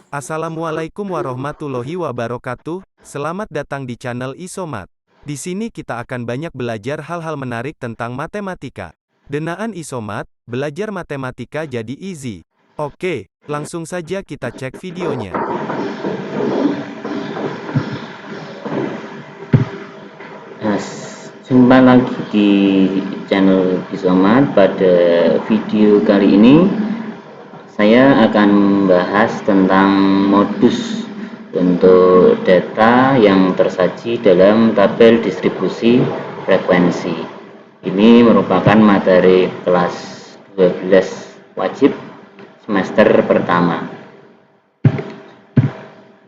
Assalamualaikum warahmatullahi wabarakatuh. Selamat datang di channel Isomat. Di sini kita akan banyak belajar hal-hal menarik tentang matematika. Denaan Isomat, belajar matematika jadi easy. Oke, langsung saja kita cek videonya. Jumpa lagi di channel Isomat. Pada video kali ini saya akan membahas tentang modus untuk data yang tersaji dalam tabel distribusi frekuensi. Ini merupakan materi kelas 12 wajib semester pertama.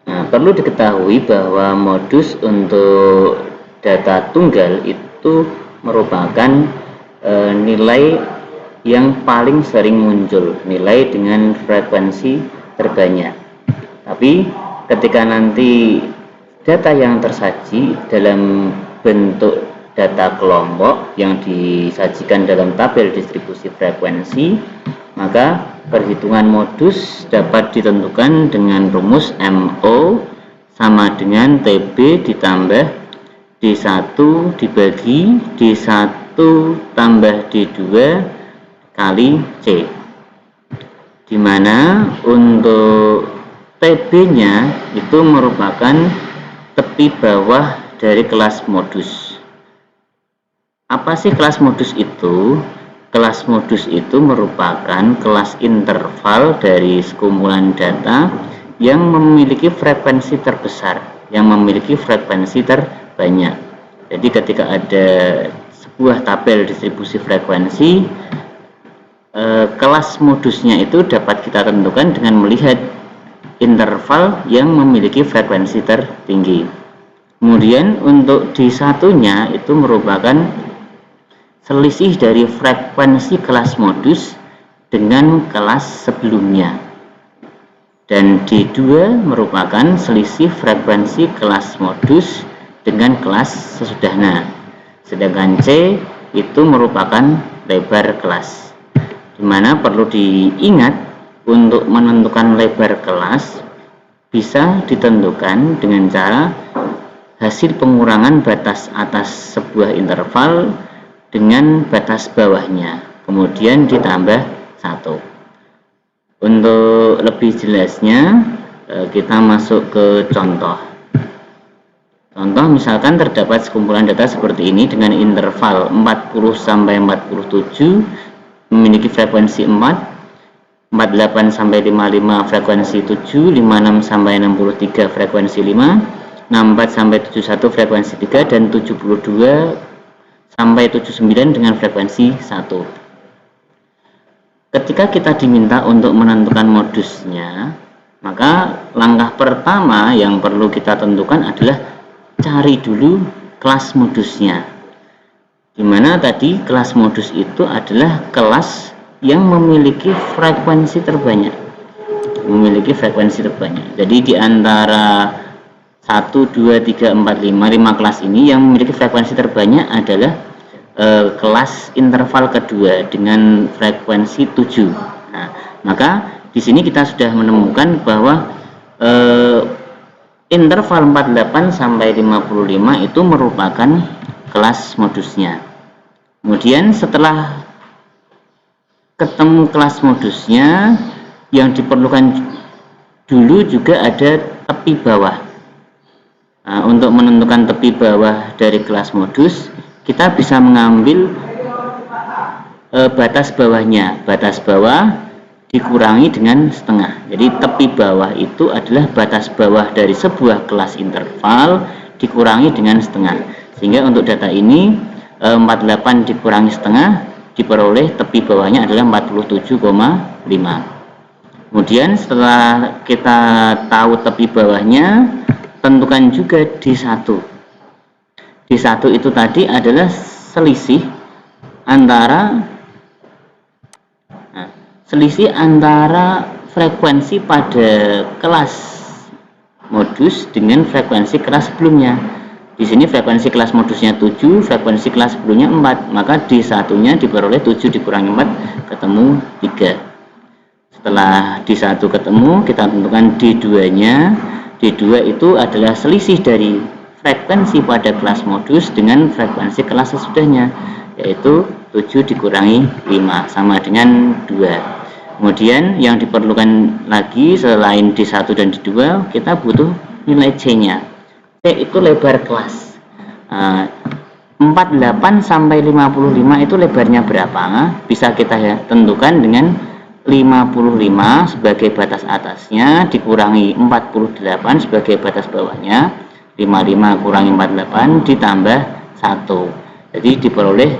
Nah, perlu diketahui bahwa modus untuk data tunggal itu merupakan nilai yang paling sering muncul, nilai dengan frekuensi terbanyak. Tapi ketika nanti data yang tersaji dalam bentuk data kelompok yang disajikan dalam tabel distribusi frekuensi, maka perhitungan modus dapat ditentukan dengan rumus MO sama dengan TB ditambah D1 dibagi D1 tambah D2 kali C, dimana untuk TB-nya itu merupakan tepi bawah dari kelas modus. Apa sih kelas modus itu? Kelas modus itu merupakan kelas interval dari sekumpulan data yang memiliki frekuensi terbesar, yang memiliki frekuensi terbanyak. Jadi ketika ada sebuah tabel distribusi frekuensi, kelas modusnya itu dapat kita tentukan dengan melihat interval yang memiliki frekuensi tertinggi. Kemudian untuk D1-nya itu merupakan selisih dari frekuensi kelas modus dengan kelas sebelumnya. Dan D2 merupakan selisih frekuensi kelas modus dengan kelas sesudahnya. Sedangkan C itu merupakan lebar kelas. Dimana perlu diingat untuk menentukan lebar kelas bisa ditentukan dengan cara hasil pengurangan batas atas sebuah interval dengan batas bawahnya, kemudian ditambah 1. Untuk lebih jelasnya kita masuk ke contoh. Contoh misalkan terdapat sekumpulan data seperti ini dengan interval 40 sampai 47 memiliki frekuensi 4, 48 sampai 55 frekuensi 7, 56 sampai 63 frekuensi 5, 64 sampai 71 frekuensi 3, dan 72 sampai 79 dengan frekuensi 1. Ketika kita diminta untuk menentukan modusnya, maka langkah pertama yang perlu kita tentukan adalah cari dulu kelas modusnya. Dimana tadi kelas modus itu adalah kelas yang memiliki frekuensi terbanyak, jadi di antara 1, 2, 3, 4, 5 kelas ini yang memiliki frekuensi terbanyak adalah kelas interval kedua dengan frekuensi 7. Nah, maka di sini kita sudah menemukan bahwa interval 48 sampai 55 itu merupakan kelas modusnya. Kemudian setelah ketemu kelas modusnya, yang diperlukan dulu juga ada tepi bawah. Nah, untuk menentukan tepi bawah dari kelas modus, kita bisa mengambil batas bawahnya. Batas bawah dikurangi dengan setengah. Jadi tepi bawah itu adalah batas bawah dari sebuah kelas interval dikurangi dengan setengah. Sehingga untuk data ini 48 dikurangi setengah diperoleh tepi bawahnya adalah 47,5. Kemudian setelah kita tahu tepi bawahnya, tentukan juga D1. D1 itu tadi adalah selisih antara frekuensi pada kelas modus dengan frekuensi kelas sebelumnya. Di sini frekuensi kelas modusnya 7, frekuensi kelas sebelumnya 4, maka D1-nya diperoleh 7 dikurangi 4 ketemu 3. Setelah D1 ketemu, kita tentukan D2-nya. D2 itu adalah selisih dari frekuensi pada kelas modus dengan frekuensi kelas sesudahnya, yaitu 7 dikurangi 5 sama dengan 2. Kemudian yang diperlukan lagi selain D1 dan D2, kita butuh nilai C-nya. C itu lebar kelas. 48 sampai 55 itu lebarnya berapa? Bisa kita tentukan dengan 55 sebagai batas atasnya dikurangi 48 sebagai batas bawahnya. 55 kurangi 48 ditambah 1. Jadi diperoleh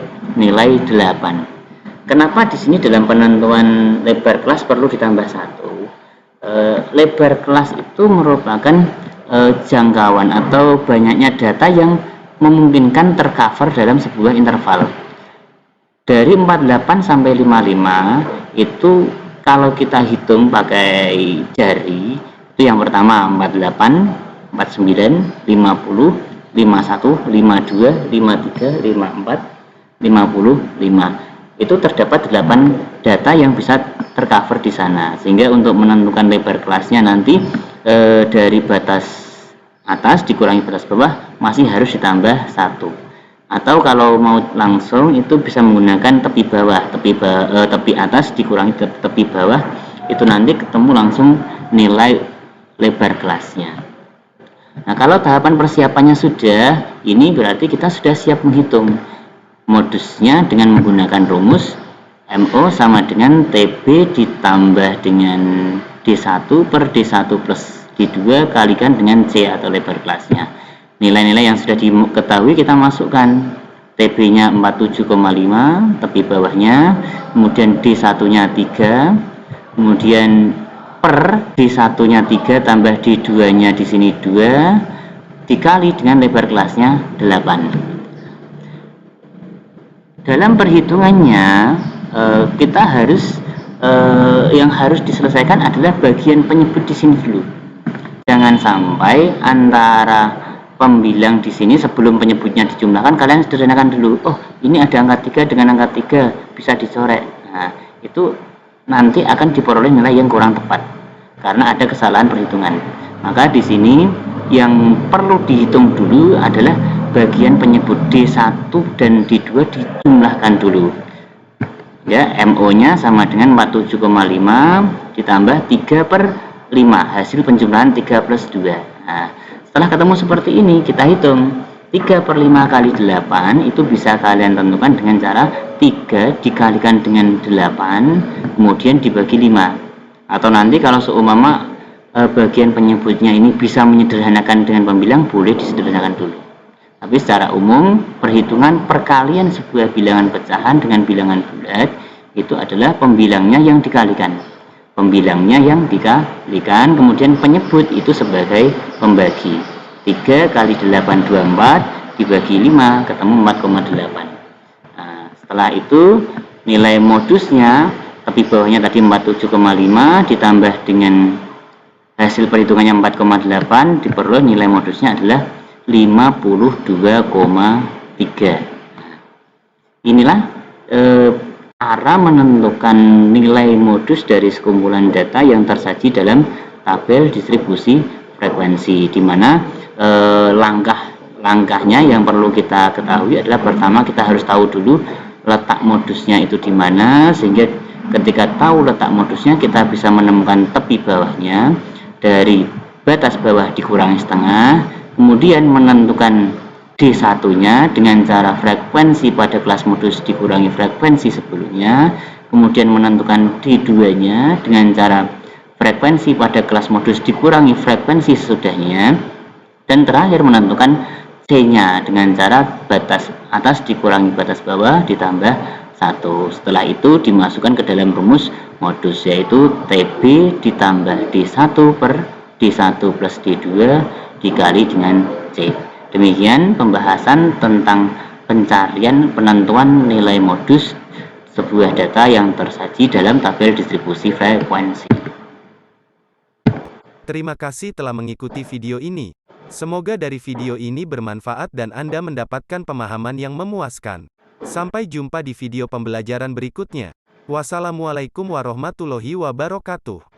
nilai 8. Kenapa di sini dalam penentuan lebar kelas perlu ditambah 1? Lebar kelas itu merupakan jangkauan atau banyaknya data yang memungkinkan tercover dalam sebuah interval. Dari 48 sampai 55 itu kalau kita hitung pakai jari, itu yang pertama 48, 49, 50, 51, 52, 53, 54, 55. Itu terdapat 8 data yang bisa tercover di sana. Sehingga untuk menentukan lebar kelasnya nanti dari batas atas dikurangi batas bawah masih harus ditambah 1. Atau kalau mau langsung itu bisa menggunakan tepi bawah, tepi atas dikurangi tepi bawah, itu nanti ketemu langsung nilai lebar kelasnya. Nah, kalau tahapan persiapannya sudah, ini berarti kita sudah siap menghitung modusnya dengan menggunakan rumus MO sama dengan TB ditambah dengan D1 per D1 plus D2 kalikan dengan C atau lebar kelasnya. Nilai-nilai yang sudah diketahui kita masukkan. TB-nya 47,5, tepi bawahnya, kemudian D1-nya 3, kemudian per D1-nya 3 tambah D2-nya di sini 2, dikali dengan lebar kelasnya 8. Dalam perhitungannya kita harus yang harus diselesaikan adalah bagian penyebut di sini dulu. Jangan sampai antara pembilang di sini sebelum penyebutnya dijumlahkan kalian sederhanakan dulu. Oh, ini ada angka 3 dengan angka 3 bisa dicoret. Nah, itu nanti akan diperoleh nilai yang kurang tepat karena ada kesalahan perhitungan. Maka di sini yang perlu dihitung dulu adalah bagian penyebut D1 dan D2 dijumlahkan dulu. Ya, MO-nya sama dengan 47,5 ditambah 3 per 5, hasil penjumlahan 3 plus 2. Nah, setelah ketemu seperti ini, kita hitung 3 per 5 kali 8 itu bisa kalian tentukan dengan cara 3 dikalikan dengan 8 kemudian dibagi 5. Atau nanti kalau seumpama bagian penyebutnya ini bisa menyederhanakan dengan pembilang, boleh disederhanakan dulu. Tapi secara umum perhitungan perkalian sebuah bilangan pecahan dengan bilangan bulat itu adalah pembilangnya yang dikalikan. Pembilangnya yang dikalikan, kemudian penyebut itu sebagai pembagi. 3 kali 8 24 dibagi 5 ketemu 4,8. Nah, setelah itu nilai modusnya tepi bawahnya tadi 47,5 ditambah dengan hasil perhitungannya 4,8 diperoleh nilai modusnya adalah 52,3. Inilah cara menentukan nilai modus dari sekumpulan data yang tersaji dalam tabel distribusi frekuensi, di mana langkah-langkahnya yang perlu kita ketahui adalah pertama kita harus tahu dulu letak modusnya itu di mana, sehingga ketika tahu letak modusnya kita bisa menemukan tepi bawahnya dari batas bawah dikurangi setengah, kemudian menentukan D1-nya dengan cara frekuensi pada kelas modus dikurangi frekuensi sebelumnya, kemudian menentukan D2-nya dengan cara frekuensi pada kelas modus dikurangi frekuensi sesudahnya, dan terakhir menentukan C-nya dengan cara batas atas dikurangi batas bawah ditambah 1. Setelah itu dimasukkan ke dalam rumus modus, yaitu TB ditambah D1 per D1 plus D2 dikali dengan C. Demikian pembahasan tentang pencarian penentuan nilai modus sebuah data yang tersaji dalam tabel distribusi frekuensi. Terima kasih telah mengikuti video ini. Semoga dari video ini bermanfaat dan Anda mendapatkan pemahaman yang memuaskan. Sampai jumpa di video pembelajaran berikutnya. Wassalamualaikum warahmatullahi wabarakatuh.